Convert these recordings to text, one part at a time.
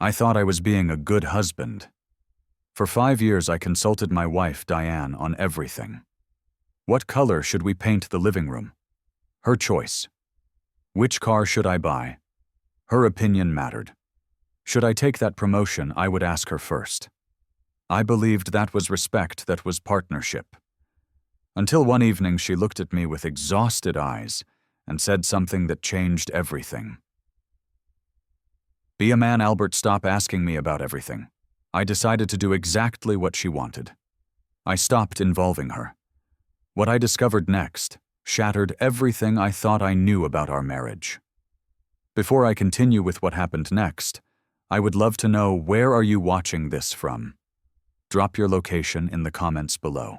I thought I was being a good husband. For 5 years I consulted my wife, Diane, on everything. What color should we paint the living room? Her choice. Which car should I buy? Her opinion mattered. Should I take that promotion, I would ask her first. I believed that was respect, that was partnership. Until one evening she looked at me with exhausted eyes and said something that changed everything. Be a man, Albert, stop asking me about everything. I decided to do exactly what she wanted. I stopped involving her. What I discovered next shattered everything I thought I knew about our marriage. Before I continue with what happened next, I would love to know, where are you watching this from? Drop your location in the comments below.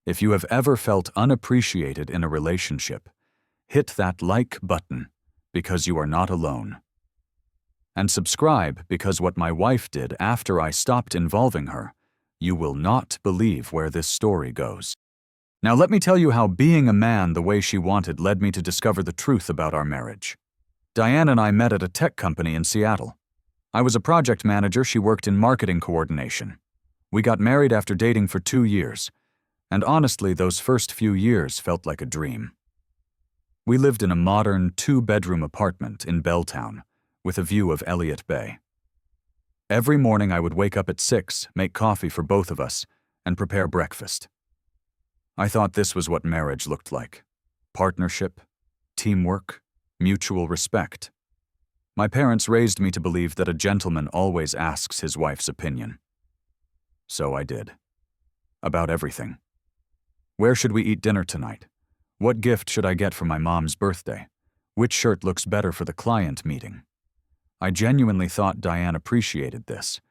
If you have ever felt unappreciated in a relationship, hit that like button, because you are not alone. And subscribe, because what my wife did after I stopped involving her, you will not believe where this story goes. Now let me tell you how being a man the way she wanted led me to discover the truth about our marriage. Diane and I met at a tech company in Seattle. I was a project manager, she worked in marketing coordination. We got married after dating for 2 years, and honestly, those first few years felt like a dream. We lived in a modern 2-bedroom apartment in Belltown, with a view of Elliott Bay. Every morning I would wake up at 6, make coffee for both of us, and prepare breakfast. I thought this was what marriage looked like: partnership, teamwork, mutual respect. My parents raised me to believe that a gentleman always asks his wife's opinion. So I did. About everything. Where should we eat dinner tonight? What gift should I get for my mom's birthday? Which shirt looks better for the client meeting? I genuinely thought Diane appreciated this.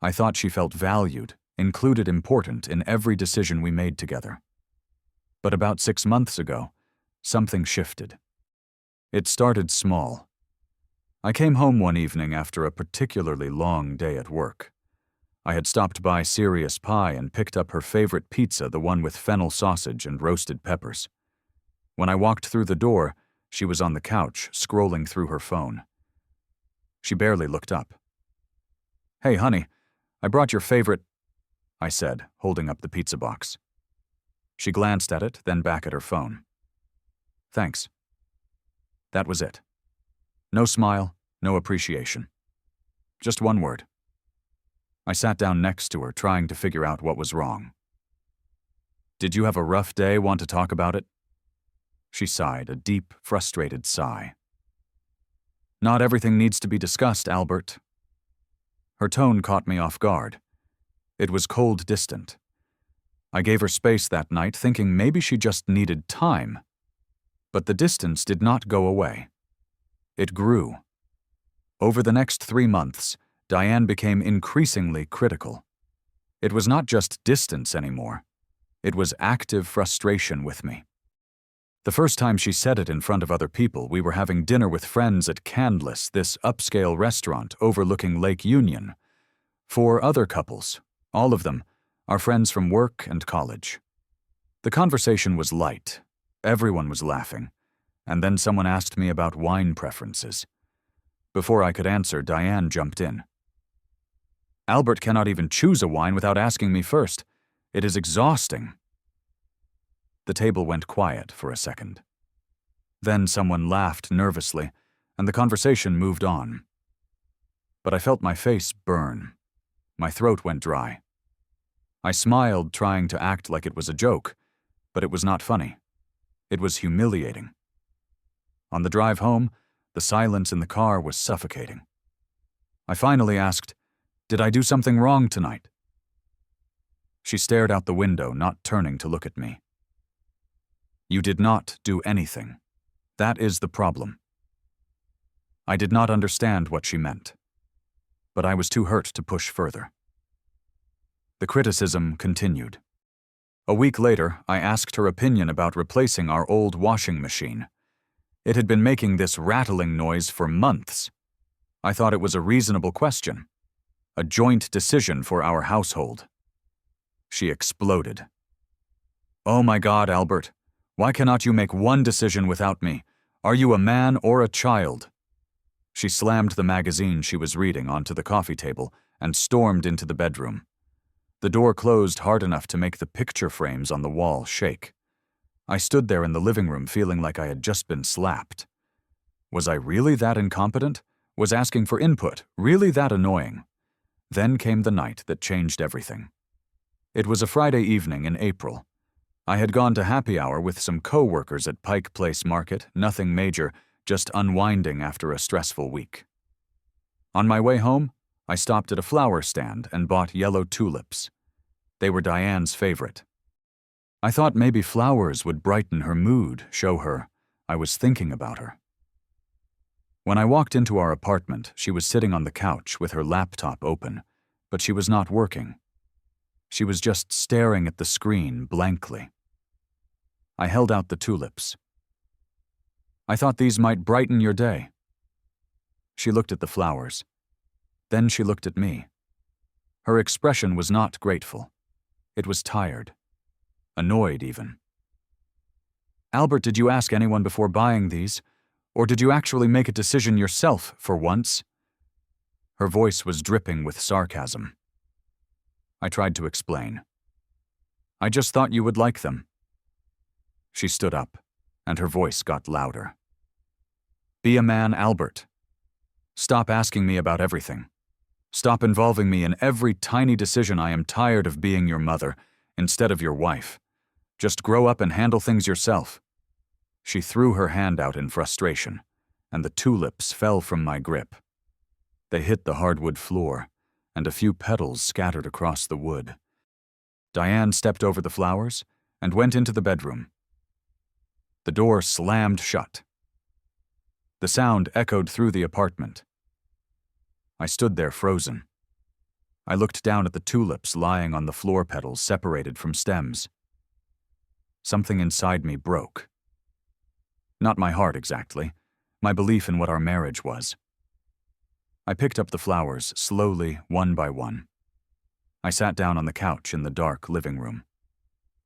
I thought she felt valued, included, important in every decision we made together. But about 6 months ago, something shifted. It started small. I came home one evening after a particularly long day at work. I had stopped by Serious Pie and picked up her favorite pizza, the one with fennel sausage and roasted peppers. When I walked through the door, she was on the couch, scrolling through her phone. She barely looked up. "Hey, honey, I brought your favorite," I said, holding up the pizza box. She glanced at it, then back at her phone. "Thanks." That was it. No smile, no appreciation. Just one word. I sat down next to her, trying to figure out what was wrong. "Did you have a rough day? Want to talk about it?" She sighed, a deep, frustrated sigh. "Not everything needs to be discussed, Albert." Her tone caught me off guard. It was cold, distant. I gave her space that night, thinking maybe she just needed time. But the distance did not go away. It grew. Over the next 3 months, Diane became increasingly critical. It was not just distance anymore. It was active frustration with me. The first time she said it in front of other people, we were having dinner with friends at Candless, this upscale restaurant overlooking Lake Union. 4 other couples, all of them, our friends from work and college. The conversation was light. Everyone was laughing. And then someone asked me about wine preferences. Before I could answer, Diane jumped in. "Albert cannot even choose a wine without asking me first. It is exhausting." The table went quiet for a second. Then someone laughed nervously, and the conversation moved on. But I felt my face burn. My throat went dry. I smiled, trying to act like it was a joke, but it was not funny. It was humiliating. On the drive home, the silence in the car was suffocating. I finally asked, "Did I do something wrong tonight?" She stared out the window, not turning to look at me. "You did not do anything. That is the problem." I did not understand what she meant, but I was too hurt to push further. The criticism continued. A week later, I asked her opinion about replacing our old washing machine. It had been making this rattling noise for months. I thought it was a reasonable question, a joint decision for our household. She exploded. "Oh my God, Albert, why cannot you make one decision without me? Are you a man or a child?" She slammed the magazine she was reading onto the coffee table and stormed into the bedroom. The door closed hard enough to make the picture frames on the wall shake. I stood there in the living room feeling like I had just been slapped. Was I really that incompetent? Was asking for input really that annoying? Then came the night that changed everything. It was a Friday evening in April. I had gone to happy hour with some co-workers at Pike Place Market, nothing major, just unwinding after a stressful week. On my way home, I stopped at a flower stand and bought yellow tulips. They were Diane's favorite. I thought maybe flowers would brighten her mood, show her I was thinking about her. When I walked into our apartment, she was sitting on the couch with her laptop open, but she was not working. She was just staring at the screen blankly. I held out the tulips. I thought these might brighten your day. She looked at the flowers. Then she looked at me. Her expression was not grateful. It was tired. Annoyed even. Albert, did you ask anyone before buying these? Or did you actually make a decision yourself for once? Her voice was dripping with sarcasm. I tried to explain. I just thought you would like them. She stood up, and her voice got louder. Be a man, Albert. Stop asking me about everything. Stop involving me in every tiny decision. I am tired of being your mother instead of your wife. Just grow up and handle things yourself. She threw her hand out in frustration, and the tulips fell from my grip. They hit the hardwood floor, and a few petals scattered across the wood. Diane stepped over the flowers and went into the bedroom. The door slammed shut. The sound echoed through the apartment. I stood there frozen. I looked down at the tulips lying on the floor petals separated from stems. Something inside me broke. Not my heart exactly, my belief in what our marriage was. I picked up the flowers slowly, one by one. I sat down on the couch in the dark living room.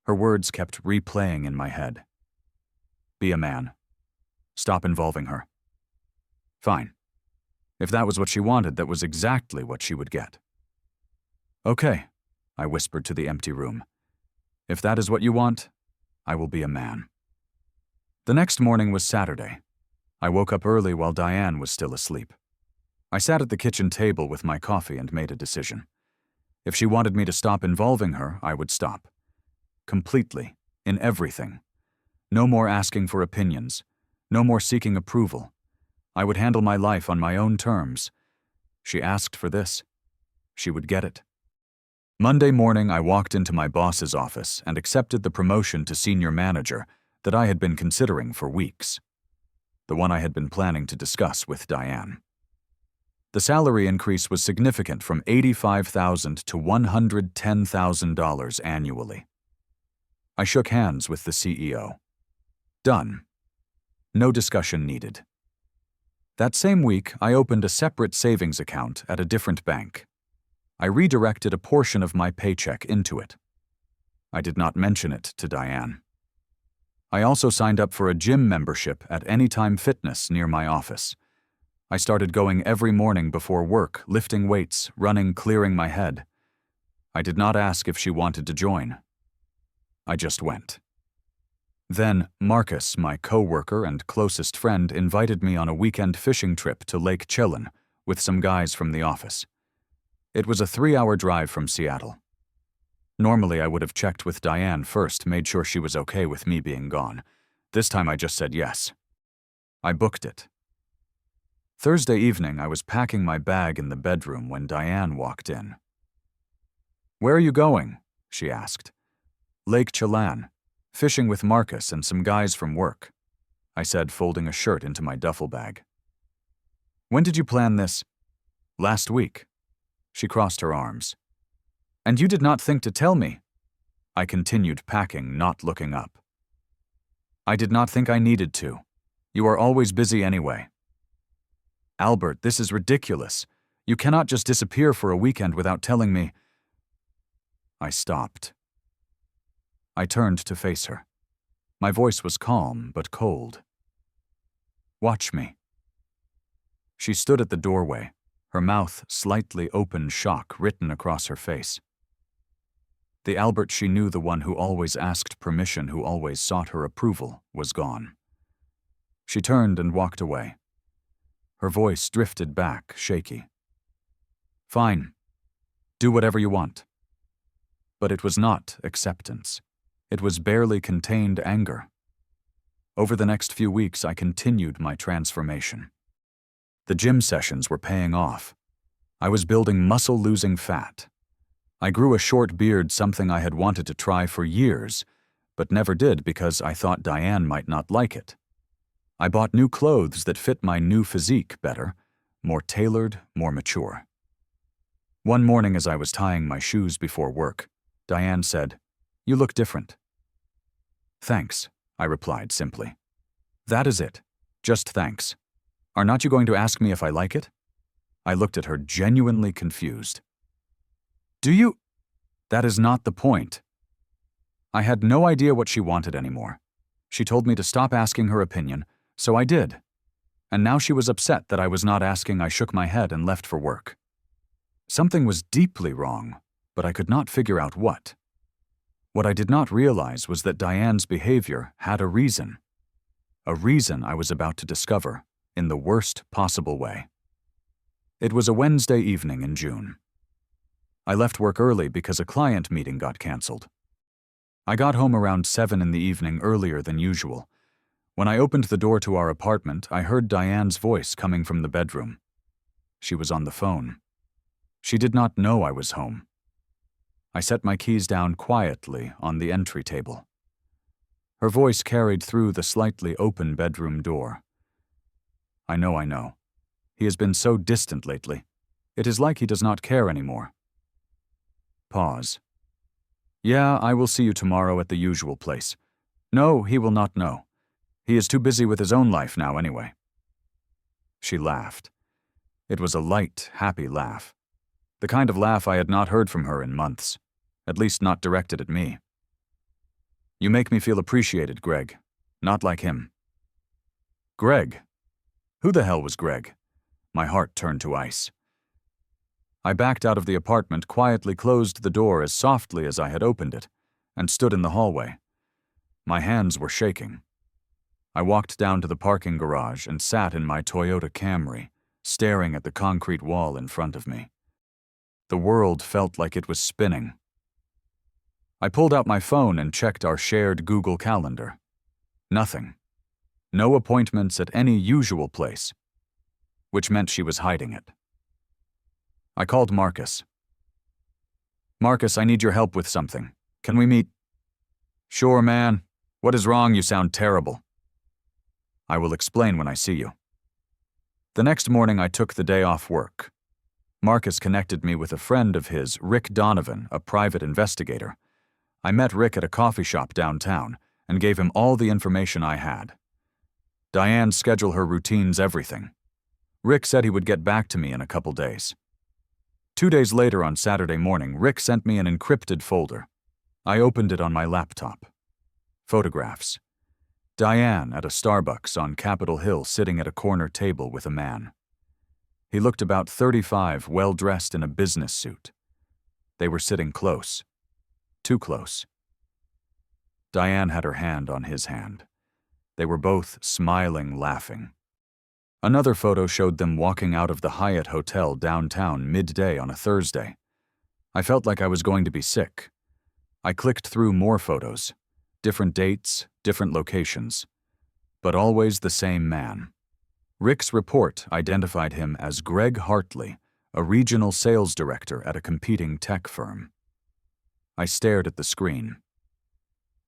Her words kept replaying in my head. Be a man. Stop involving her. Fine. If that was what she wanted, that was exactly what she would get. Okay, I whispered to the empty room. If that is what you want, I will be a man. The next morning was Saturday. I woke up early while Diane was still asleep. I sat at the kitchen table with my coffee and made a decision. If she wanted me to stop involving her, I would stop. Completely, in everything. No more asking for opinions. No more seeking approval. I would handle my life on my own terms. She asked for this. She would get it. Monday morning, I walked into my boss's office and accepted the promotion to senior manager that I had been considering for weeks. The one I had been planning to discuss with Diane. The salary increase was significant from $85,000 to $110,000 annually. I shook hands with the CEO. Done. No discussion needed. That same week, I opened a separate savings account at a different bank. I redirected a portion of my paycheck into it. I did not mention it to Diane. I also signed up for a gym membership at Anytime Fitness near my office. I started going every morning before work, lifting weights, running, clearing my head. I did not ask if she wanted to join. I just went. Then Marcus, my co-worker and closest friend, invited me on a weekend fishing trip to Lake Chillon with some guys from the office. It was a 3-hour drive from Seattle. Normally, I would have checked with Diane first, made sure she was okay with me being gone. This time I just said yes. I booked it. Thursday evening, I was packing my bag in the bedroom when Diane walked in. Where are you going? She asked. Lake Chillon, fishing with Marcus and some guys from work, I said, folding a shirt into my duffel bag. When did you plan this? Last week. She crossed her arms. And you did not think to tell me? I continued packing, not looking up. I did not think I needed to. You are always busy anyway. Albert, this is ridiculous. You cannot just disappear for a weekend without telling me. I stopped. I turned to face her. My voice was calm but cold. Watch me. She stood at the doorway, her mouth slightly open, shock written across her face. The Albert she knew, the one who always asked permission, who always sought her approval, was gone. She turned and walked away. Her voice drifted back, shaky. "Fine. Do whatever you want." But it was not acceptance. It was barely contained anger. Over the next few weeks, I continued my transformation. The gym sessions were paying off. I was building muscle, losing fat. I grew a short beard, something I had wanted to try for years, but never did because I thought Diane might not like it. I bought new clothes that fit my new physique better, more tailored, more mature. One morning as I was tying my shoes before work, Diane said, "You look different." "Thanks," I replied simply. "That is it. Just thanks. Are not you going to ask me if I like it?" I looked at her, genuinely confused. "Do you?" "That is not the point." I had no idea what she wanted anymore. She told me to stop asking her opinion, so I did. And now she was upset that I was not asking. I shook my head and left for work. Something was deeply wrong, but I could not figure out what. What I did not realize was that Diane's behavior had a reason I was about to discover in the worst possible way. It was a Wednesday evening in June. I left work early because a client meeting got canceled. I got home around 7 in the evening, earlier than usual. When I opened the door to our apartment, I heard Diane's voice coming from the bedroom. She was on the phone. She did not know I was home. I set my keys down quietly on the entry table. Her voice carried through the slightly open bedroom door. I know. He has been so distant lately. It is like he does not care anymore." Pause. "Yeah, I will see you tomorrow at the usual place." "No, he will not know. He is too busy with his own life now anyway." She laughed. It was a light, happy laugh. The kind of laugh I had not heard from her in months, at least not directed at me. "You make me feel appreciated, Greg. Not like him." Greg? Who the hell was Greg? My heart turned to ice. I backed out of the apartment, quietly closed the door as softly as I had opened it, and stood in the hallway. My hands were shaking. I walked down to the parking garage and sat in my Toyota Camry, staring at the concrete wall in front of me. The world felt like it was spinning. I pulled out my phone and checked our shared Google Calendar. Nothing. No appointments at any usual place, which meant she was hiding it. I called Marcus. "Marcus, I need your help with something. Can we meet?" "Sure, man. What is wrong? You sound terrible." "I will explain when I see you." The next morning I took the day off work. Marcus connected me with a friend of his, Rick Donovan, a private investigator. I met Rick at a coffee shop downtown and gave him all the information I had. Diane's schedule, her routines, everything. Rick said he would get back to me in a couple days. 2 days later, on Saturday morning, Rick sent me an encrypted folder. I opened it on my laptop. Photographs. Diane at a Starbucks on Capitol Hill, sitting at a corner table with a man. He looked about 35, well-dressed in a business suit. They were sitting close. Too close. Diane had her hand on his hand. They were both smiling, laughing. Another photo showed them walking out of the Hyatt Hotel downtown midday on a Thursday. I felt like I was going to be sick. I clicked through more photos. Different dates, different locations. But always the same man. Rick's report identified him as Greg Hartley, a regional sales director at a competing tech firm. I stared at the screen.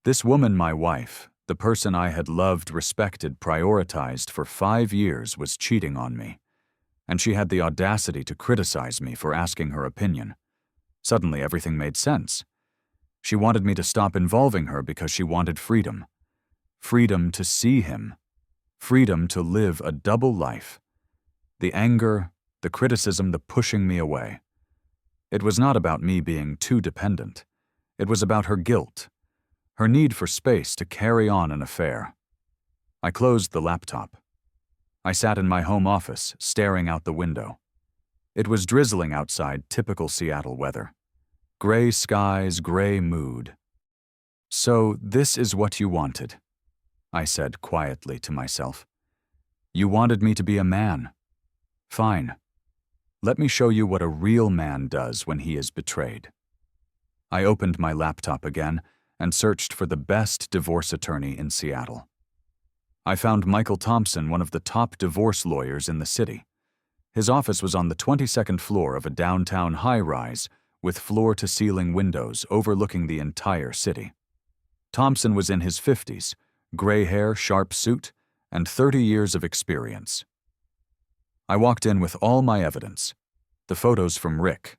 This woman, my wife, the person I had loved, respected, prioritized for 5 years, was cheating on me. And she had the audacity to criticize me for asking her opinion. Suddenly everything made sense. She wanted me to stop involving her because she wanted freedom. Freedom to see him. Freedom to live a double life. The anger, the criticism, the pushing me away. It was not about me being too dependent. It was about her guilt. Her need for space to carry on an affair. I closed the laptop. I sat in my home office, staring out the window. It was drizzling outside, typical Seattle weather. Gray skies, gray mood. "So this is what you wanted," I said quietly to myself. "You wanted me to be a man. Fine. Let me show you what a real man does when he is betrayed." I opened my laptop again and searched for the best divorce attorney in Seattle. I found Michael Thompson, one of the top divorce lawyers in the city. His office was on the 22nd floor of a downtown high-rise with floor-to-ceiling windows overlooking the entire city. Thompson was in his 50s, gray hair, sharp suit, and 30 years of experience. I walked in with all my evidence: the photos from Rick,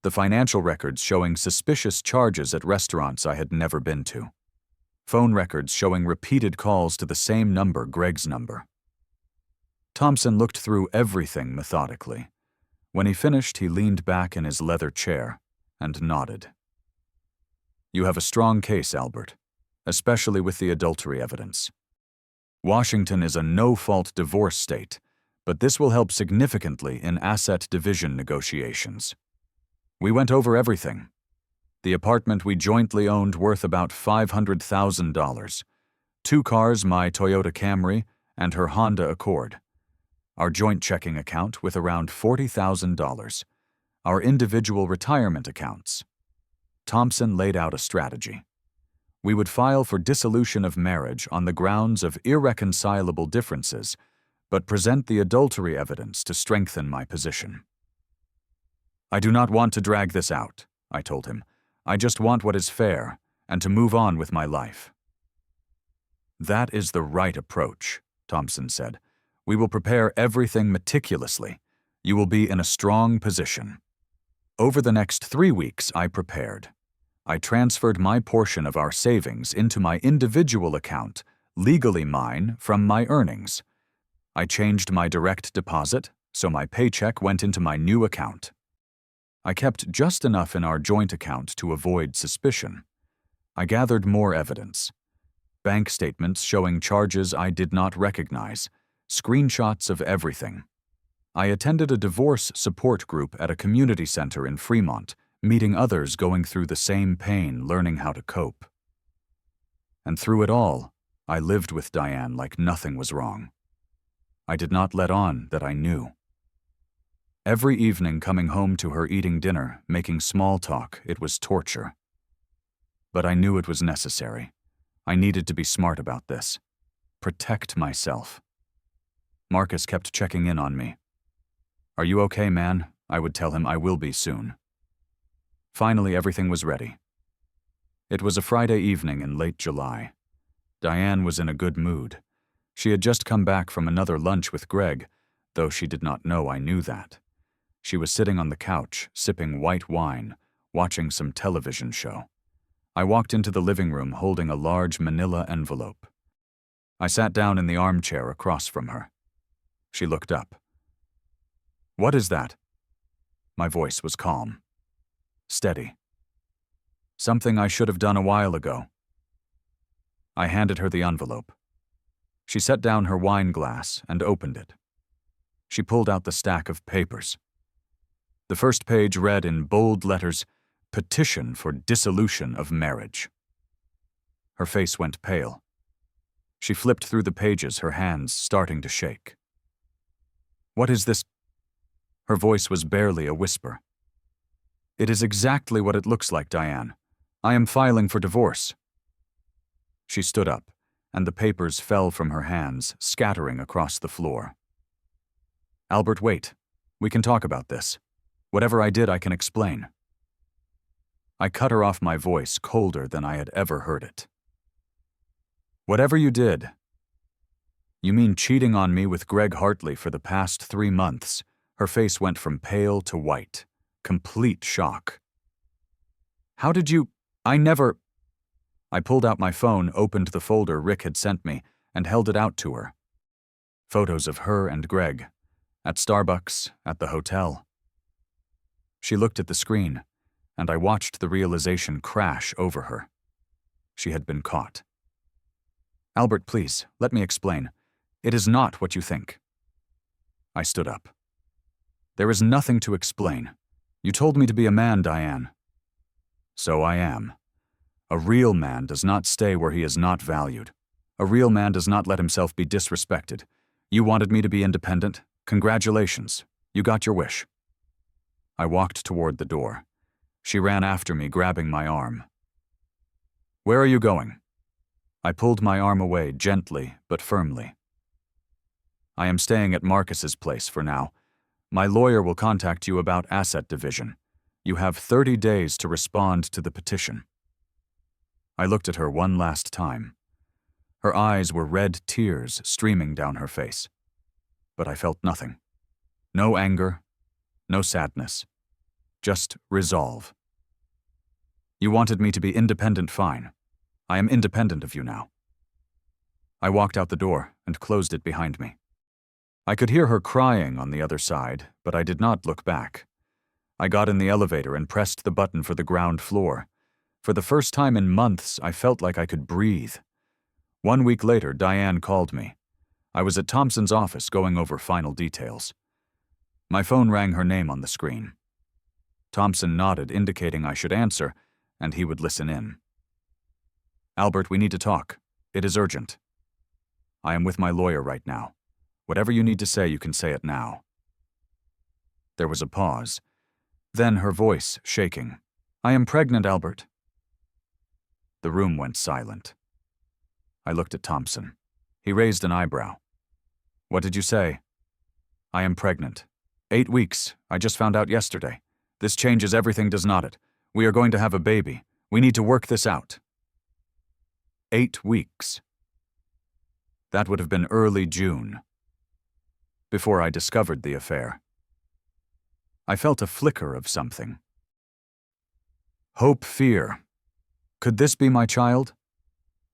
the financial records showing suspicious charges at restaurants I had never been to, phone records showing repeated calls to the same number, Greg's number. Thompson looked through everything methodically. When he finished, he leaned back in his leather chair and nodded. "You have a strong case, Albert, especially with the adultery evidence. Washington is a no-fault divorce state, but this will help significantly in asset division negotiations. We went over everything. The apartment we jointly owned worth about $500,000, 2 cars, my Toyota Camry and her Honda Accord, our joint checking account with around $40,000, our individual retirement accounts." Thompson laid out a strategy. We would file for dissolution of marriage on the grounds of irreconcilable differences, but present the adultery evidence to strengthen my position. "I do not want to drag this out," I told him. "I just want what is fair, and to move on with my life." "That is the right approach," Thompson said. "We will prepare everything meticulously. You will be in a strong position." Over the next 3 weeks, I prepared. I transferred my portion of our savings into my individual account, legally mine, from my earnings. I changed my direct deposit, so my paycheck went into my new account. I kept just enough in our joint account to avoid suspicion. I gathered more evidence: bank statements showing charges I did not recognize, screenshots of everything. I attended a divorce support group at a community center in Fremont, meeting others going through the same pain, learning how to cope. And through it all, I lived with Diane like nothing was wrong. I did not let on that I knew. Every evening, coming home to her, eating dinner, making small talk, it was torture. But I knew it was necessary. I needed to be smart about this. Protect myself. Marcus kept checking in on me. "Are you okay, man?" I would tell him. "I will be soon." Finally, everything was ready. It was a Friday evening in late July. Diane was in a good mood. She had just come back from another lunch with Greg, though she did not know I knew that. She was sitting on the couch, sipping white wine, watching some television show. I walked into the living room holding a large manila envelope. I sat down in the armchair across from her. She looked up. "What is that?" My voice was calm. Steady. "Something I should have done a while ago." I handed her the envelope. She set down her wine glass and opened it. She pulled out the stack of papers. The first page read in bold letters, "Petition for dissolution of marriage." Her face went pale. She flipped through the pages, her hands starting to shake. "What is this?" Her voice was barely a whisper. "It is exactly what it looks like, Diane. I am filing for divorce." She stood up, and the papers fell from her hands, scattering across the floor. "Albert, wait. We can talk about this. Whatever I did, I can explain." I cut her off, my voice colder than I had ever heard it. "Whatever you did." "You mean cheating on me with Greg Hartley for the past 3 months?" Her face went from pale to white. Complete shock. "How did you— I never—" I pulled out my phone, opened the folder Rick had sent me, and held it out to her. Photos of her and Greg. At Starbucks, at the hotel. She looked at the screen, and I watched the realization crash over her. She had been caught. "Albert, please, let me explain. It is not what you think." I stood up. There is nothing to explain. You told me to be a man, Diane. So I am. A real man does not stay where he is not valued. A real man does not let himself be disrespected. You wanted me to be independent? Congratulations. You got your wish. I walked toward the door. She ran after me, grabbing my arm. Where are you going? I pulled my arm away gently but firmly. I am staying at Marcus's place for now. My lawyer will contact you about asset division. You have 30 days to respond to the petition. I looked at her one last time. Her eyes were red tears streaming down her face. But I felt nothing. No anger, no sadness. Just resolve. You wanted me to be independent, fine. I am independent of you now. I walked out the door and closed it behind me. I could hear her crying on the other side, but I did not look back. I got in the elevator and pressed the button for the ground floor. For the first time in months, I felt like I could breathe. 1 week later, Diane called me. I was at Thompson's office going over final details. My phone rang her name on the screen. Thompson nodded, indicating I should answer, and he would listen in. Albert, we need to talk. It is urgent. I am with my lawyer right now. Whatever you need to say, you can say it now. There was a pause. Then her voice shaking. I am pregnant, Albert. The room went silent. I looked at Thompson. He raised an eyebrow. What did you say? I am pregnant. 8 weeks. I just found out yesterday. This changes everything, does not it? We are going to have a baby. We need to work this out. 8 weeks. That would have been early June. Before I discovered the affair. I felt a flicker of something. Hope, fear. Could this be my child?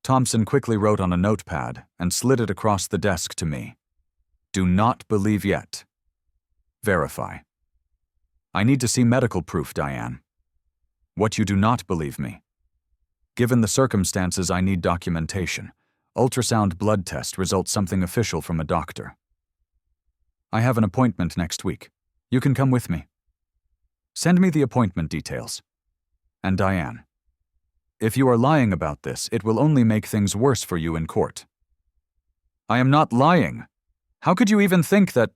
Thompson quickly wrote on a notepad and slid it across the desk to me. Do not believe yet. Verify. I need to see medical proof, Diane. What you do not believe me. Given the circumstances, I need documentation. Ultrasound blood test results something official from a doctor. I have an appointment next week. You can come with me. Send me the appointment details. And Diane, if you are lying about this, it will only make things worse for you in court. I am not lying. How could you even think that?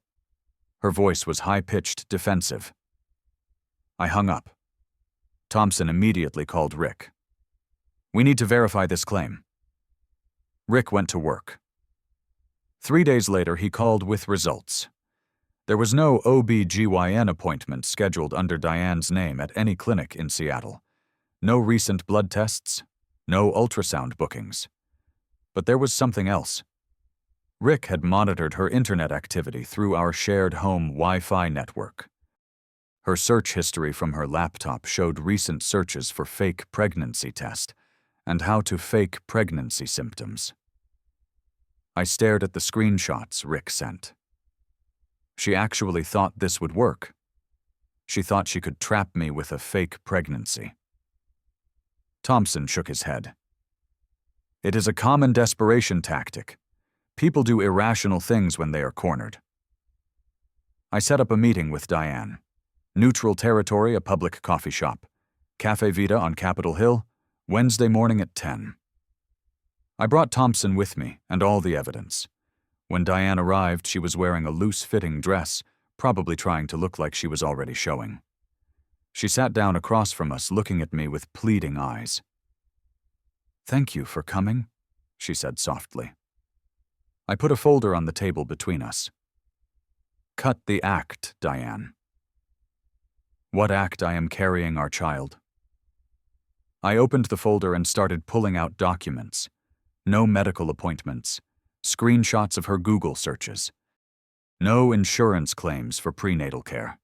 Her voice was high-pitched, defensive. I hung up. Thompson immediately called Rick. We need to verify this claim. Rick went to work. 3 days later, he called with results. There was no OB/GYN appointment scheduled under Diane's name at any clinic in Seattle. No recent blood tests, no ultrasound bookings. But there was something else. Rick had monitored her internet activity through our shared home Wi-Fi network. Her search history from her laptop showed recent searches for fake pregnancy test and how to fake pregnancy symptoms. I stared at the screenshots Rick sent. She actually thought this would work. She thought she could trap me with a fake pregnancy. Thompson shook his head. It is a common desperation tactic. People do irrational things when they are cornered. I set up a meeting with Diane. Neutral Territory, a public coffee shop. Cafe Vita on Capitol Hill, Wednesday morning at 10. I brought Thompson with me and all the evidence. When Diane arrived, she was wearing a loose-fitting dress, probably trying to look like she was already showing. She sat down across from us, looking at me with pleading eyes. Thank you for coming, she said softly. I put a folder on the table between us. Cut the act, Diane. What act? I am carrying our child. I opened the folder and started pulling out documents. No medical appointments. Screenshots of her Google searches. No insurance claims for prenatal care.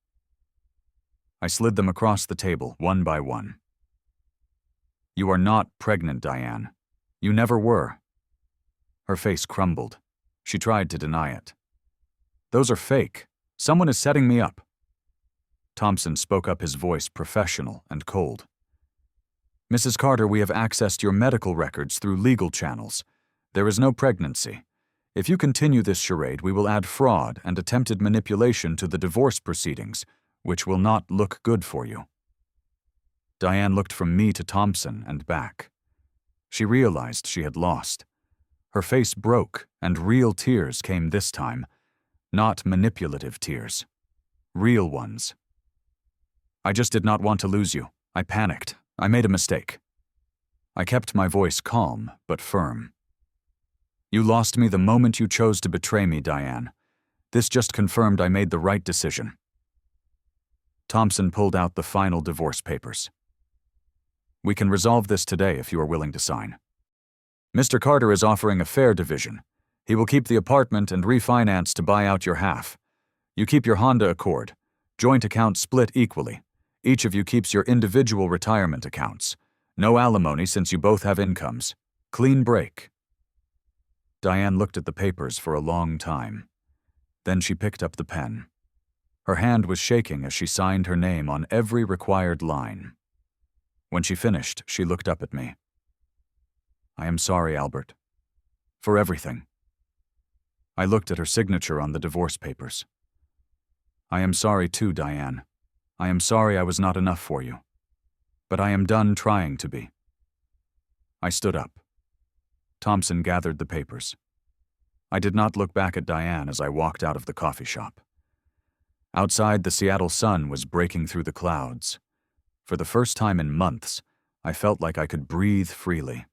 I slid them across the table, one by one. You are not pregnant, Diane. You never were. Her face crumbled. She tried to deny it. Those are fake. Someone is setting me up. Thompson spoke up, his voice professional and cold. Mrs. Carter, we have accessed your medical records through legal channels. There is no pregnancy. If you continue this charade, we will add fraud and attempted manipulation to the divorce proceedings, which will not look good for you." Diane looked from me to Thompson and back. She realized she had lost. Her face broke, and real tears came this time. Not manipulative tears. Real ones. "I just did not want to lose you. I panicked. I made a mistake." I kept my voice calm, but firm. "You lost me the moment you chose to betray me, Diane. This just confirmed I made the right decision." Thompson pulled out the final divorce papers. "We can resolve this today if you are willing to sign. Mr. Carter is offering a fair division. He will keep the apartment and refinance to buy out your half. You keep your Honda Accord. Joint accounts split equally. Each of you keeps your individual retirement accounts. No alimony since you both have incomes. Clean break." Diane looked at the papers for a long time. Then she picked up the pen. Her hand was shaking as she signed her name on every required line. When she finished, she looked up at me. "I am sorry, Albert. For everything." I looked at her signature on the divorce papers. "I am sorry too, Diane. I am sorry I was not enough for you. But I am done trying to be." I stood up. Thompson gathered the papers. I did not look back at Diane as I walked out of the coffee shop. Outside, the Seattle sun was breaking through the clouds. For the first time in months, I felt like I could breathe freely.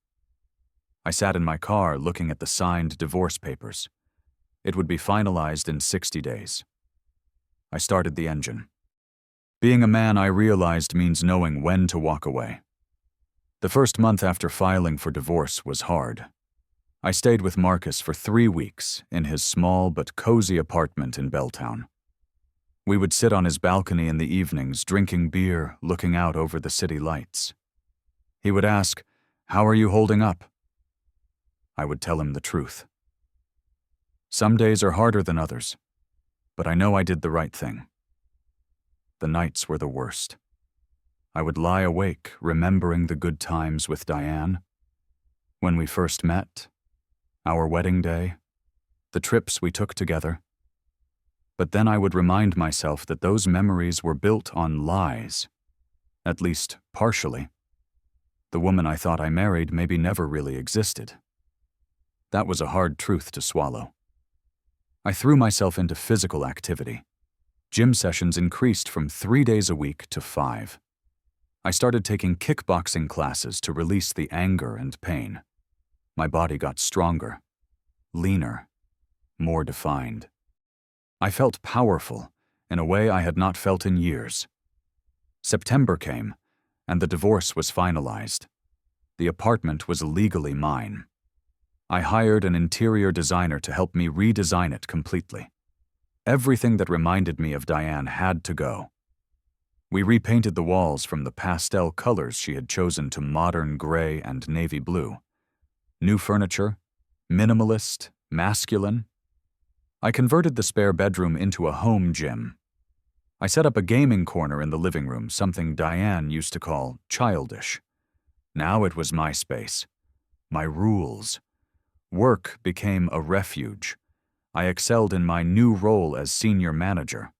I sat in my car looking at the signed divorce papers. It would be finalized in 60 days. I started the engine. Being a man, I realized, means knowing when to walk away. The first month after filing for divorce was hard. I stayed with Marcus for 3 weeks in his small but cozy apartment in Belltown. We would sit on his balcony in the evenings, drinking beer, looking out over the city lights. He would ask, "How are you holding up?" I would tell him the truth. Some days are harder than others, but I know I did the right thing. The nights were the worst. I would lie awake, remembering the good times with Diane. When we first met, our wedding day, the trips we took together. But then I would remind myself that those memories were built on lies, at least partially. The woman I thought I married maybe never really existed. That was a hard truth to swallow. I threw myself into physical activity. Gym sessions increased from 3 days a week to 5. I started taking kickboxing classes to release the anger and pain. My body got stronger, leaner, more defined. I felt powerful in a way I had not felt in years. September came, and the divorce was finalized. The apartment was legally mine. I hired an interior designer to help me redesign it completely. Everything that reminded me of Diane had to go. We repainted the walls from the pastel colors she had chosen to modern gray and navy blue. New furniture, minimalist, masculine. I converted the spare bedroom into a home gym. I set up a gaming corner in the living room, something Diane used to call childish. Now it was my space, my rules. Work became a refuge. I excelled in my new role as senior manager.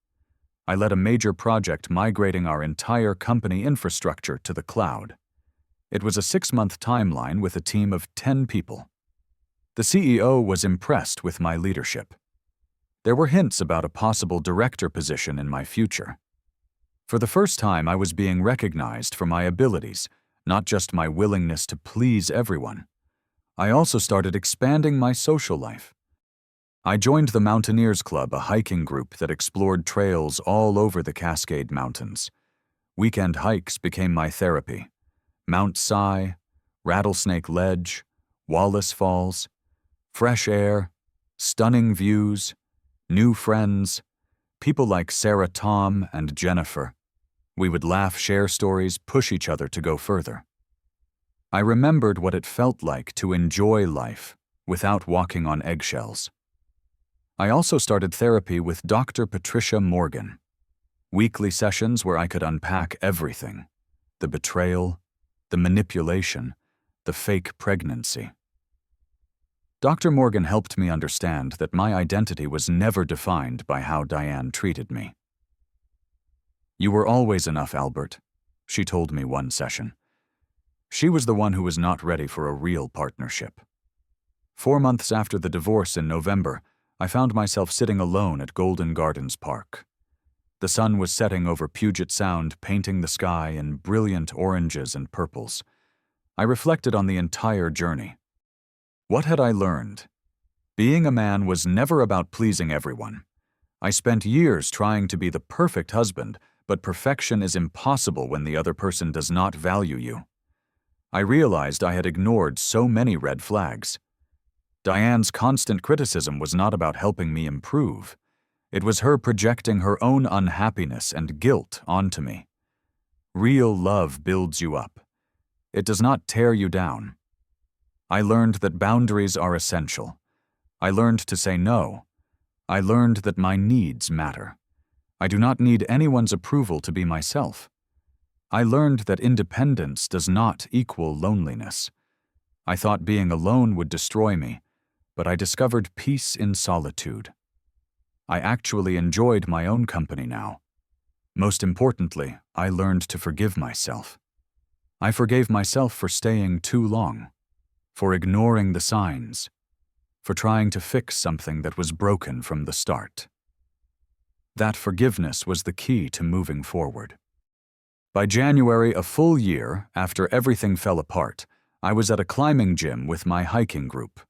I led a major project migrating our entire company infrastructure to the cloud. It was a 6-month timeline with a team of 10 people. The CEO was impressed with my leadership. There were hints about a possible director position in my future. For the first time, I was being recognized for my abilities, not just my willingness to please everyone. I also started expanding my social life. I joined the Mountaineers Club, a hiking group that explored trails all over the Cascade Mountains. Weekend hikes became my therapy. Mount Si, Rattlesnake Ledge, Wallace Falls, fresh air, stunning views, new friends, people like Sarah, Tom, and Jennifer. We would laugh, share stories, push each other to go further. I remembered what it felt like to enjoy life without walking on eggshells. I also started therapy with Dr. Patricia Morgan. Weekly sessions where I could unpack everything: the betrayal, the manipulation, the fake pregnancy. Dr. Morgan helped me understand that my identity was never defined by how Diane treated me. "You were always enough, Albert," she told me one session. She was the one who was not ready for a real partnership. 4 months after the divorce in November, I found myself sitting alone at Golden Gardens Park. The sun was setting over Puget Sound, painting the sky in brilliant oranges and purples. I reflected on the entire journey. What had I learned? Being a man was never about pleasing everyone. I spent years trying to be the perfect husband, but perfection is impossible when the other person does not value you. I realized I had ignored so many red flags. Diane's constant criticism was not about helping me improve. It was her projecting her own unhappiness and guilt onto me. Real love builds you up. It does not tear you down. I learned that boundaries are essential. I learned to say no. I learned that my needs matter. I do not need anyone's approval to be myself. I learned that independence does not equal loneliness. I thought being alone would destroy me, but I discovered peace in solitude. I actually enjoyed my own company now. Most importantly, I learned to forgive myself. I forgave myself for staying too long, for ignoring the signs, for trying to fix something that was broken from the start. That forgiveness was the key to moving forward. By January, a full year after everything fell apart, I was at a climbing gym with my hiking group.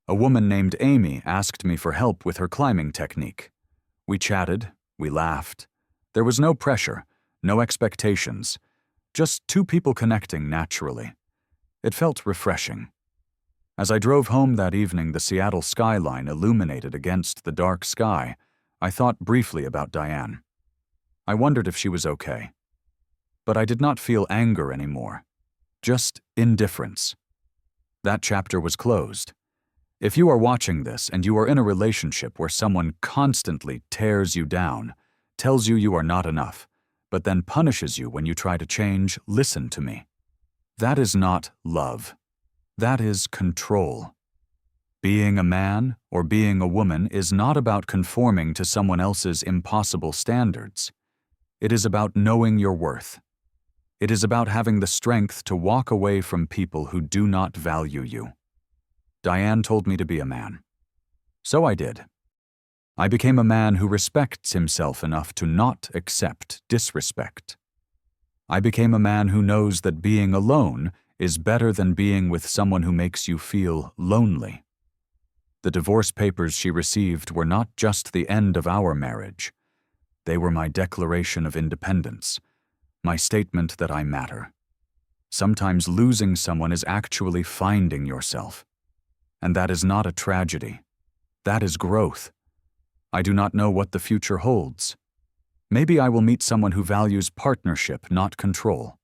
A woman named Amy asked me for help with her climbing technique. We chatted, we laughed. There was no pressure, no expectations, just two people connecting naturally. It felt refreshing. As I drove home that evening, the Seattle skyline illuminated against the dark sky. I thought briefly about Diane. I wondered if she was okay. But I did not feel anger anymore, just indifference. That chapter was closed. If you are watching this and you are in a relationship where someone constantly tears you down, tells you are not enough, but then punishes you when you try to change, listen to me. That is not love. That is control. Being a man or being a woman is not about conforming to someone else's impossible standards. It is about knowing your worth. It is about having the strength to walk away from people who do not value you. Diane told me to be a man. So I did. I became a man who respects himself enough to not accept disrespect. I became a man who knows that being alone is better than being with someone who makes you feel lonely. The divorce papers she received were not just the end of our marriage. They were my declaration of independence, my statement that I matter. Sometimes losing someone is actually finding yourself. And that is not a tragedy. That is growth. I do not know what the future holds. Maybe I will meet someone who values partnership, not control.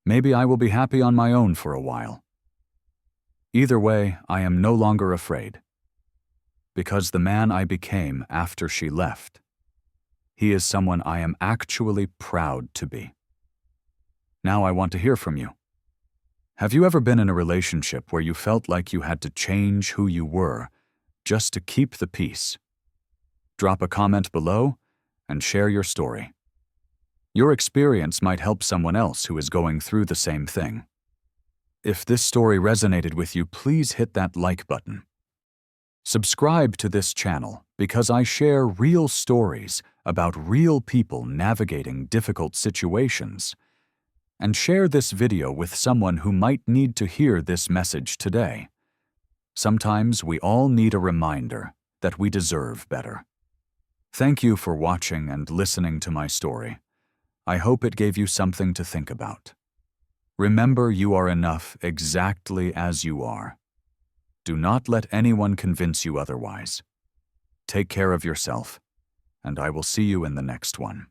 Maybe I will be happy on my own for a while. Either way, I am no longer afraid. Because the man I became after she left, he is someone I am actually proud to be. Now I want to hear from you. Have you ever been in a relationship where you felt like you had to change who you were just to keep the peace? Drop a comment below and share your story. Your experience might help someone else who is going through the same thing. If this story resonated with you, please hit that like button. Subscribe to this channel because I share real stories about real people navigating difficult situations. And share this video with someone who might need to hear this message today. Sometimes we all need a reminder that we deserve better. Thank you for watching and listening to my story. I hope it gave you something to think about. Remember, you are enough exactly as you are. Do not let anyone convince you otherwise. Take care of yourself, and I will see you in the next one.